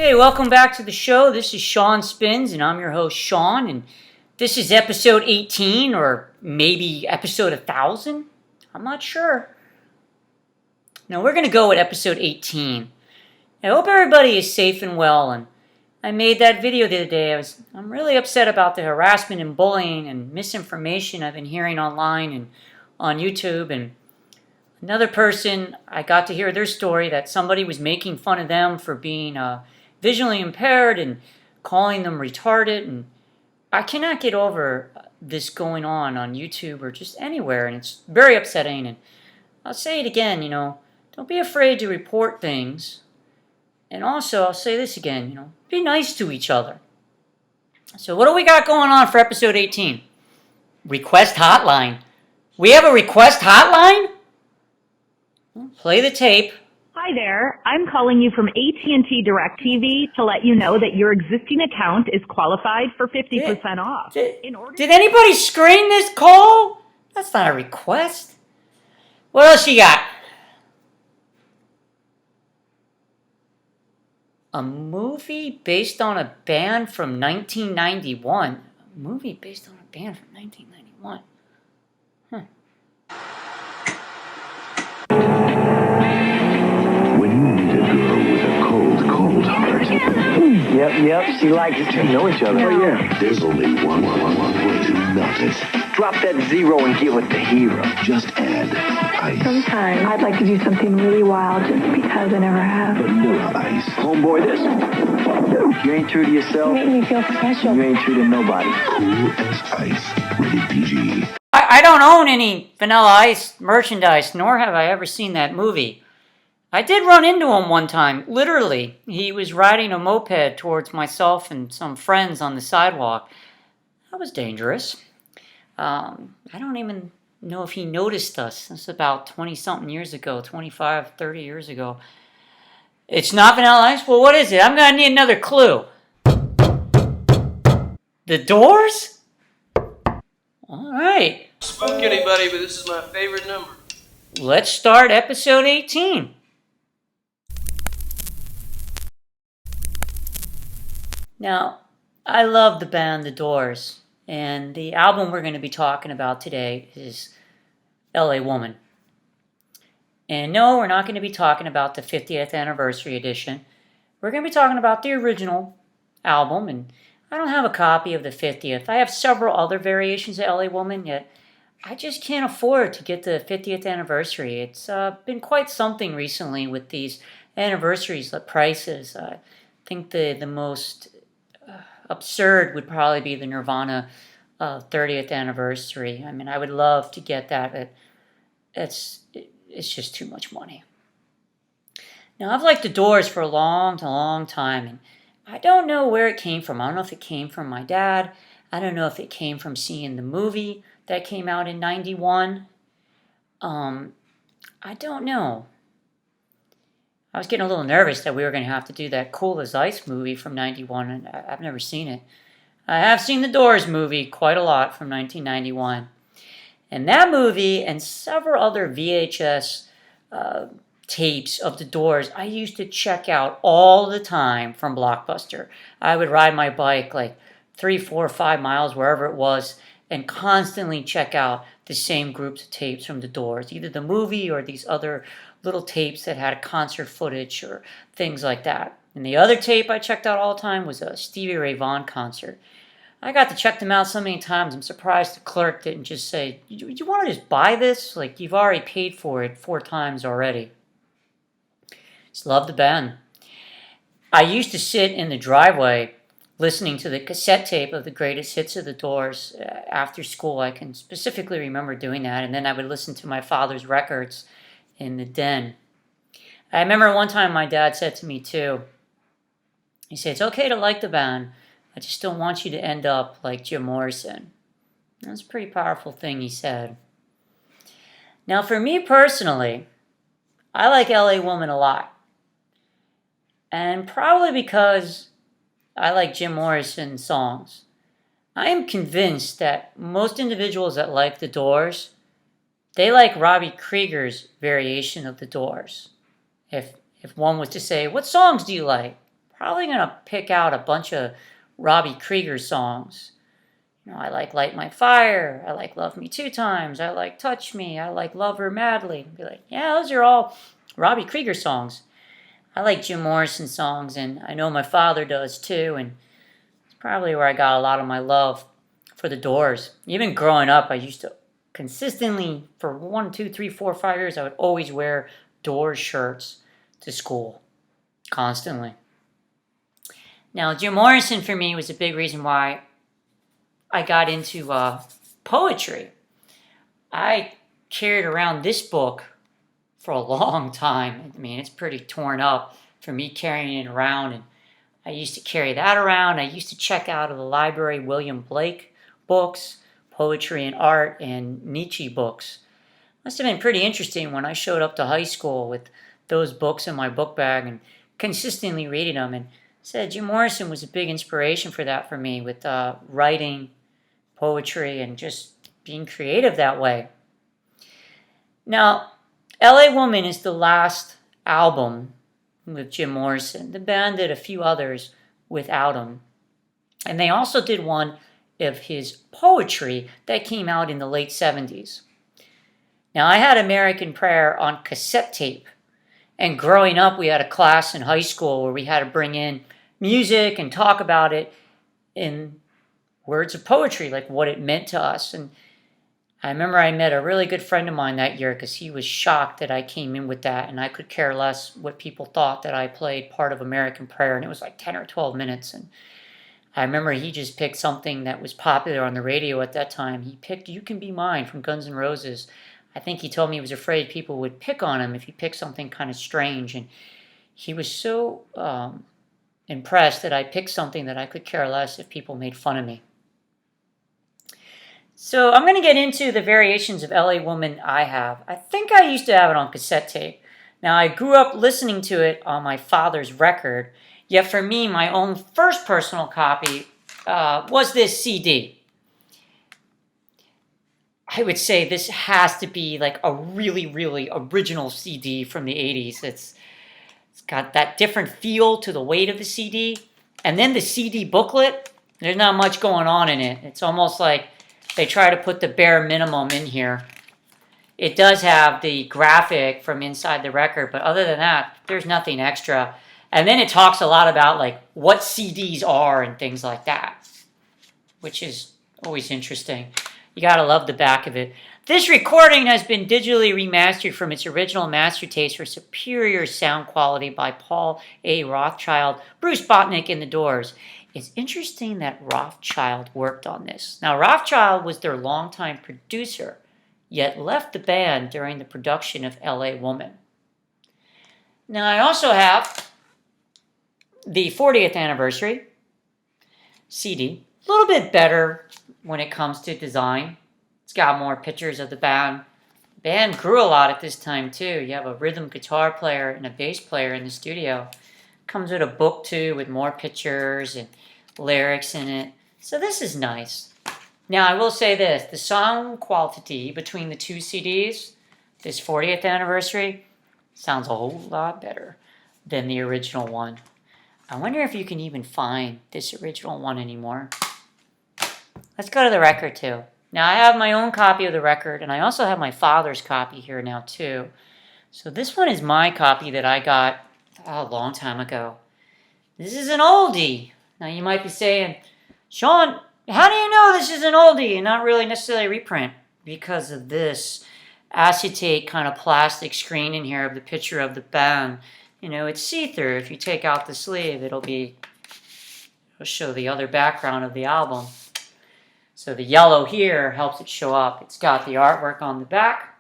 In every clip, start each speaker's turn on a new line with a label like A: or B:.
A: Hey, welcome back to the show. This is Shaun Spins, and I'm your host, Shaun, and this is episode 18, or maybe episode 1000? I'm not sure. Now, we're going to go with episode 18. I hope everybody is safe and well, and I made that video the other day. I'm really upset about the harassment and bullying and misinformation I've been hearing online and on YouTube, and another person, I got to hear their story that somebody was making fun of them for being visually impaired and calling them retarded. And I cannot get over this going on YouTube or just anywhere, and it's very upsetting. And I'll say it again, don't be afraid to report things. And also, I'll say this again, be nice to each other. So what do we got going on for episode 18? Request hotline. We have a request hotline? Play the tape.
B: Hi there. I'm calling you from AT&T DirecTV to let you know that your existing account is qualified for 50% off.
A: Did anybody screen this call? That's not a request. What else you got? A movie based on a band from 1991. A movie based on a band from 1991.
C: When you meet a girl with a cold heart.
D: Yep, she likes it.
C: You know each other.
D: Oh, yeah.
C: There's only one way to melt it.
D: Drop that zero and get with the hero.
C: Just add ice.
E: Sometimes I'd like to do something really wild just because I never have.
C: Vanilla ice.
D: Homeboy, this. You ain't true to yourself.
E: You make me feel special.
D: You ain't true to nobody.
C: Cool as ice. Rated PG.
A: I don't own any Vanilla Ice merchandise, nor have I ever seen that movie. I did run into him one time, literally. He was riding a moped towards myself and some friends on the sidewalk. That was dangerous. I don't even know if he noticed us. This is about 20-something years ago, 25, 30 years ago. It's not Vanilla Ice? Well, what is it? I'm going to need another clue. The Doors? All right.
F: Spook anybody, but this is my favorite number.
A: Let's start episode 18. Now, I love the band The Doors, and the album we're going to be talking about today is L.A.Woman. And no, we're not going to be talking about the 50th anniversary edition. We're going to be talking about the original album, and I don't have a copy of the 50th. I have several other variations of L.A.Woman, yet I just can't afford to get the 50th anniversary. It's been quite something recently with these anniversaries, the prices. I think the most absurd would probably be the Nirvana 30th anniversary. I mean, I would love to get that, but it's just too much money. Now, I've liked the Doors for a long time, and I don't know where it came from. I don't know if it came from my dad. I don't know if it came from seeing the movie that came out in 91. I don't know. I was getting a little nervous that we were going to have to do that Cool as Ice movie from 91, and I've never seen it. I have seen the Doors movie quite a lot from 1991. And that movie and several other VHS tapes of the Doors I used to check out all the time from Blockbuster. I would ride my bike like 3, 4, 5 miles, wherever it was, and constantly check out the same groups of tapes from the Doors, either the movie or these other little tapes that had concert footage or things like that. And the other tape I checked out all the time was a Stevie Ray Vaughan concert. I got to check them out so many times, I'm surprised the clerk didn't just say, you want to just buy this? Like, you've already paid for it 4 times already. Just love the band. I used to sit in the driveway listening to the cassette tape of the greatest hits of the Doors after school. I can specifically remember doing that, and then I would listen to my father's records in the den. I remember one time my dad said to me too, he said, it's okay to like the band, I just don't want you to end up like Jim Morrison. That's a pretty powerful thing he said. Now for me personally, I like L.A.Woman a lot. And probably because I like Jim Morrison's songs. I am convinced that most individuals that like the Doors, they like Robbie Krieger's variation of the Doors. If one was to say, what songs do you like? probably going to pick out a bunch of Robbie Krieger songs. I like Light My Fire. I like Love Me Two Times. I like Touch Me. I like Love Her Madly. Be like, yeah, those are all Robbie Krieger songs. I like Jim Morrison songs, and I know my father does too, and it's probably where I got a lot of my love for the Doors. Even growing up, I used to consistently, for 1, 2, 3, 4, 5 years, I would always wear Doors shirts to school, constantly. Now, Jim Morrison for me was a big reason why I got into poetry. I carried around this book for a long time. I mean, it's pretty torn up for me carrying it around, and I used to carry that around. I used to check out of the library William Blake books, poetry and art, and Nietzsche books. Must have been pretty interesting when I showed up to high school with those books in my book bag and consistently reading them. And said Jim Morrison was a big inspiration for that for me, with writing, poetry, and just being creative that way. Now, L.A.Woman is the last album with Jim Morrison. The band did a few others without him. And they also did one of his poetry that came out in the late 70s. Now, I had American Prayer on cassette tape. And growing up, we had a class in high school where we had to bring in music and talk about it in words of poetry, like what it meant to us. And I remember I met a really good friend of mine that year because he was shocked that I came in with that, and I could care less what people thought that I played part of American Prayer, and it was like 10 or 12 minutes. And I remember he just picked something that was popular on the radio at that time. He picked You Can Be Mine from Guns N' Roses. I think he told me he was afraid people would pick on him if he picked something kind of strange, and he was so impressed that I picked something that I could care less if people made fun of me. So I'm going to get into the variations of L.A.Woman I have. I think I used to have it on cassette tape. Now, I grew up listening to it on my father's record, yet for me, my own first personal copy was this CD. I would say this has to be like a really, really original CD from the 80s. It's got that different feel to the weight of the CD. And then the CD booklet, there's not much going on in it. It's almost like they try to put the bare minimum in here. It does have the graphic from inside the record, but other than that, there's nothing extra. And then it talks a lot about like what CDs are and things like that, which is always interesting. You gotta love the back of it. This recording has been digitally remastered from its original master tapes for superior sound quality by Paul A. Rothchild, Bruce Botnick, and the Doors. It's interesting that Rothchild worked on this. Now, Rothchild was their longtime producer, yet left the band during the production of L.A.Woman. Now, I also have the 40th anniversary CD. A little bit better when it comes to design. It's got more pictures of the band. The band grew a lot at this time, too. You have a rhythm guitar player and a bass player in the studio. Comes with a book, too, with more pictures and lyrics in it. So this is nice. Now, I will say this. The sound quality between the two CDs, this 40th anniversary, sounds a whole lot better than the original one. I wonder if you can even find this original one anymore. Let's go to the record, too. Now, I have my own copy of the record, and I also have my father's copy here now, too. So this one is my copy that I got a long time ago. This is an oldie. Now, you might be saying, Shaun, how do you know this is an oldie and not really necessarily a reprint? Because of this acetate kind of plastic screen in here of the picture of the band. You know, it's see-through. If you take out the sleeve, it'll show the other background of the album. So the yellow here helps it show up. It's got the artwork on the back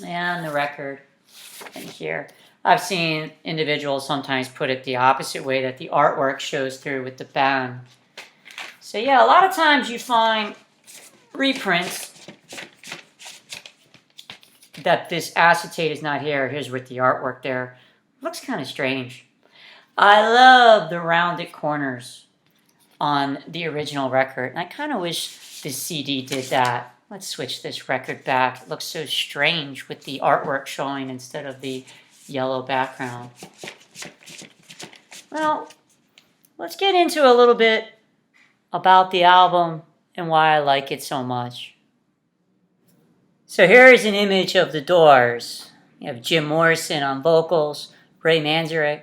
A: and the record in here. I've seen individuals sometimes put it the opposite way, that the artwork shows through with the band. So yeah, a lot of times you find reprints that this acetate is not here. Here's with the artwork there. Looks kind of strange. I love the rounded corners on the original record. And I kind of wish this CD did that. Let's switch this record back. It looks so strange with the artwork showing instead of the yellow background. Well, let's get into a little bit about the album and why I like it so much. So here is an image of the Doors. You have Jim Morrison on vocals, Ray Manzarek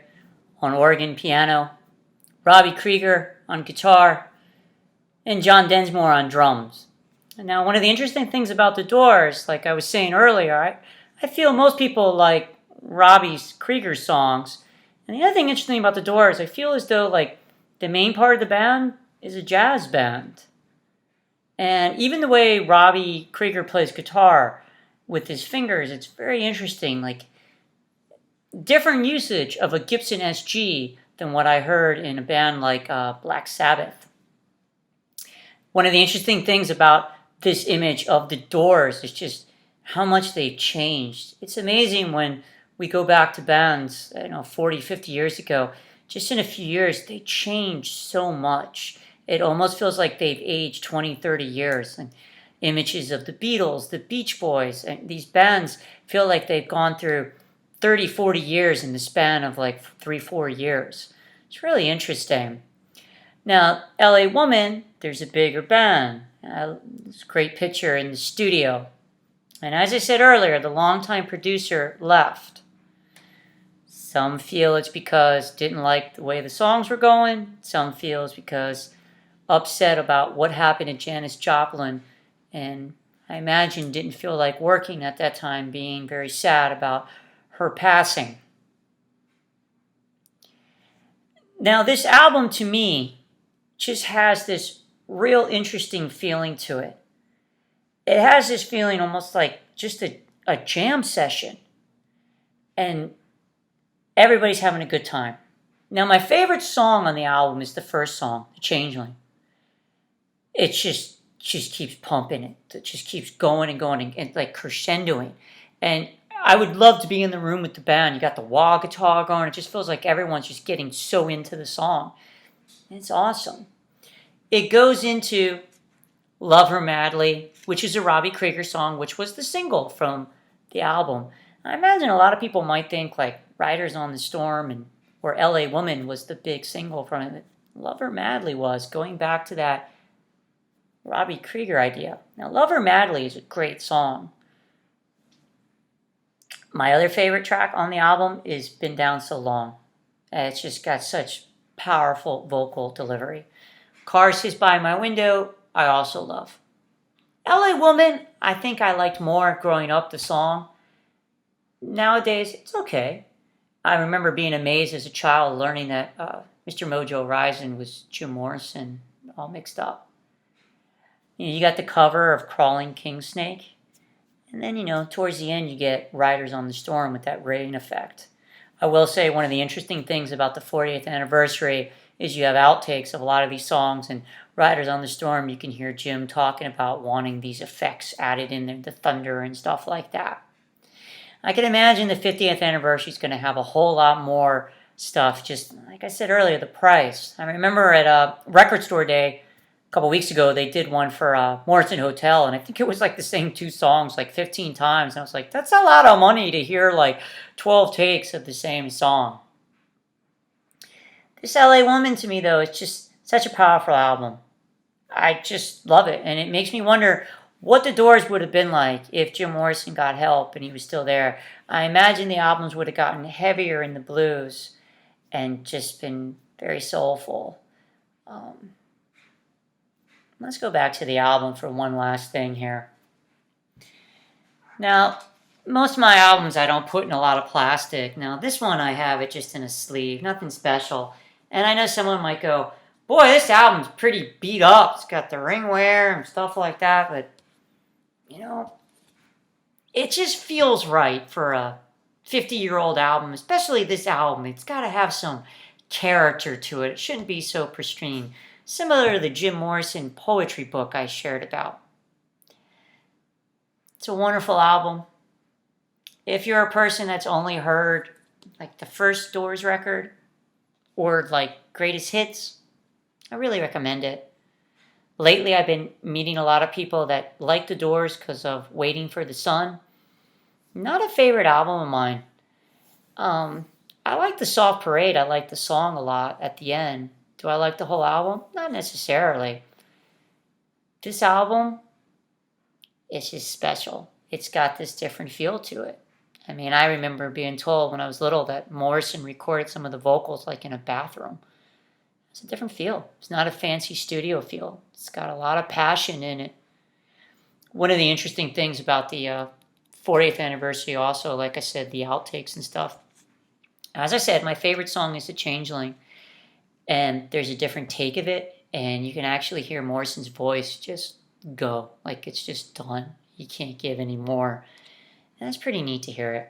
A: on organ, piano, Robbie Krieger on guitar, and John Densmore on drums. And now, one of the interesting things about the Doors, like I was saying earlier, I feel most people like Robbie Krieger's songs. And the other thing interesting about the Doors, I feel as though like the main part of the band is a jazz band. And even the way Robbie Krieger plays guitar with his fingers, it's very interesting. Like different usage of a Gibson SG than what I heard in a band like Black Sabbath. One of the interesting things about this image of the Doors is just how much they've changed. It's amazing when we go back to bands, 40, 50 years ago. Just in a few years, they changed so much. It almost feels like they've aged 20, 30 years. And images of the Beatles, the Beach Boys, and these bands feel like they've gone through 30, 40 years in the span of like 3, 4 years. It's really interesting. Now, L.A.Woman, there's a bigger band. This great picture in the studio. And as I said earlier, the longtime producer left. Some feel it's because didn't like the way the songs were going. Some feel it's because upset about what happened to Janis Joplin. And I imagine didn't feel like working at that time, being very sad about her passing. Now, this album to me just has this real interesting feeling to it. It has this feeling almost like just a jam session. And everybody's having a good time. Now, my favorite song on the album is the first song, The Changeling. It just keeps pumping it. It just keeps going and going and like crescendoing. And I would love to be in the room with the band. You got the wah guitar going. It just feels like everyone's just getting so into the song. It's awesome. It goes into Love Her Madly, which is a Robbie Krieger song, which was the single from the album. I imagine a lot of people might think like Riders on the Storm or L.A.Woman was the big single from it. Love Her Madly was, going back to that Robbie Krieger idea. Now, Love Her Madly is a great song. My other favorite track on the album is Been Down So Long. It's just got such powerful vocal delivery. Cars Hiss By My Window, I also love. L.A.Woman, I think I liked more growing up the song. Nowadays, it's okay. I remember being amazed as a child learning that Mr. Mojo Rising was Jim Morrison, all mixed up. You got the cover of Crawling King Snake. And then, towards the end, you get Riders on the Storm with that rain effect. I will say one of the interesting things about the 40th anniversary is you have outtakes of a lot of these songs. And Riders on the Storm, you can hear Jim talking about wanting these effects added in there, the thunder and stuff like that. I can imagine the 50th anniversary is going to have a whole lot more stuff. Just like I said earlier, the price. I remember at a record store day a couple weeks ago, they did one for Morrison Hotel, and I think it was like the same 2 songs like 15 times. And I was like, that's a lot of money to hear like 12 takes of the same song. This L.A.Woman to me, though, is just such a powerful album. I just love it, and it makes me wonder what the Doors would have been like if Jim Morrison got help and he was still there. I imagine the albums would have gotten heavier in the blues and just been very soulful. Let's go back to the album for one last thing here. Now, most of my albums I don't put in a lot of plastic. Now, this one I have it just in a sleeve, nothing special. And I know someone might go, boy, this album's pretty beat up. It's got the ring wear and stuff like that, but it just feels right for a 50-year-old album, especially this album. It's got to have some character to it. It shouldn't be so pristine. Similar to the Jim Morrison poetry book I shared about. It's a wonderful album. If you're a person that's only heard like the first Doors record or like greatest hits, I really recommend it. Lately, I've been meeting a lot of people that like the Doors because of Waiting for the Sun. Not a favorite album of mine. I like the Soft Parade. I like the song a lot at the end. Do I like the whole album? Not necessarily. This album is just special. It's got this different feel to it. I mean, I remember being told when I was little that Morrison recorded some of the vocals like in a bathroom. It's a different feel. It's not a fancy studio feel. It's got a lot of passion in it. One of the interesting things about the 40th anniversary also, like I said, the outtakes and stuff. As I said, my favorite song is The Changeling. And there's a different take of it. And you can actually hear Morrison's voice just go. Like it's just done. He can't give any more. And that's pretty neat to hear it.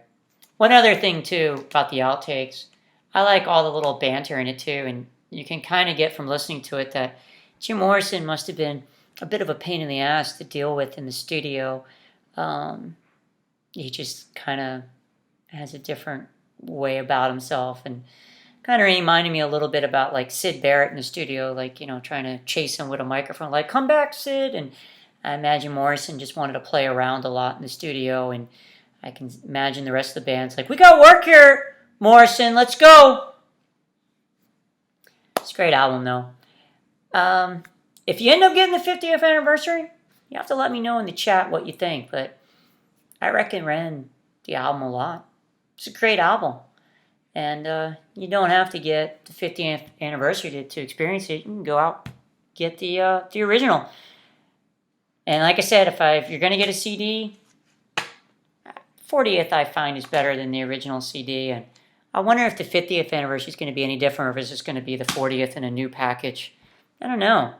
A: One other thing, too, about the outtakes. I like all the little banter in it, too. And you can kind of get from listening to it that Jim Morrison must have been a bit of a pain in the ass to deal with in the studio. He just kind of has a different way about himself, and kind of reminded me a little bit about like Sid Barrett in the studio, like, you know, trying to chase him with a microphone, like, come back, Sid. And I imagine Morrison just wanted to play around a lot in the studio, and I can imagine the rest of the band's like, we got work here, Morrison, let's go. It's a great album, though. If you end up getting the 50th anniversary, you have to let me know in the chat what you think, but I recommend the album a lot. It's a great album. And you don't have to get the 50th anniversary to experience it. You can go out, get the original. And like I said, if you're going to get a CD, 40th I find is better than the original CD. And I wonder if the 50th anniversary is going to be any different, or if it's just going to be the 40th in a new package. I don't know.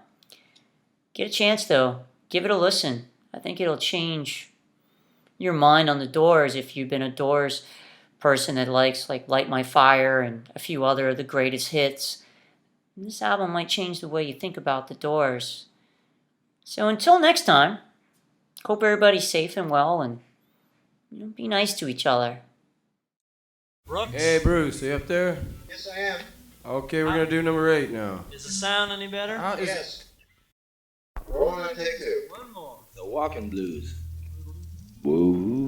A: Get a chance, though. Give it a listen. I think it'll change your mind on the Doors if you've been a Doors person that likes like Light My Fire and a few other of the greatest hits. And this album might change the way you think about the Doors. So until next time, hope everybody's safe and well, and be nice to each other.
G: Brooks?
H: Hey Bruce, are you up there?
I: Yes, I am.
H: Okay, we're gonna do number 8 now.
G: Is the sound any better?
I: Yes. Roll on take 2.
G: One more.
J: The Walking Blues.
C: Whoa.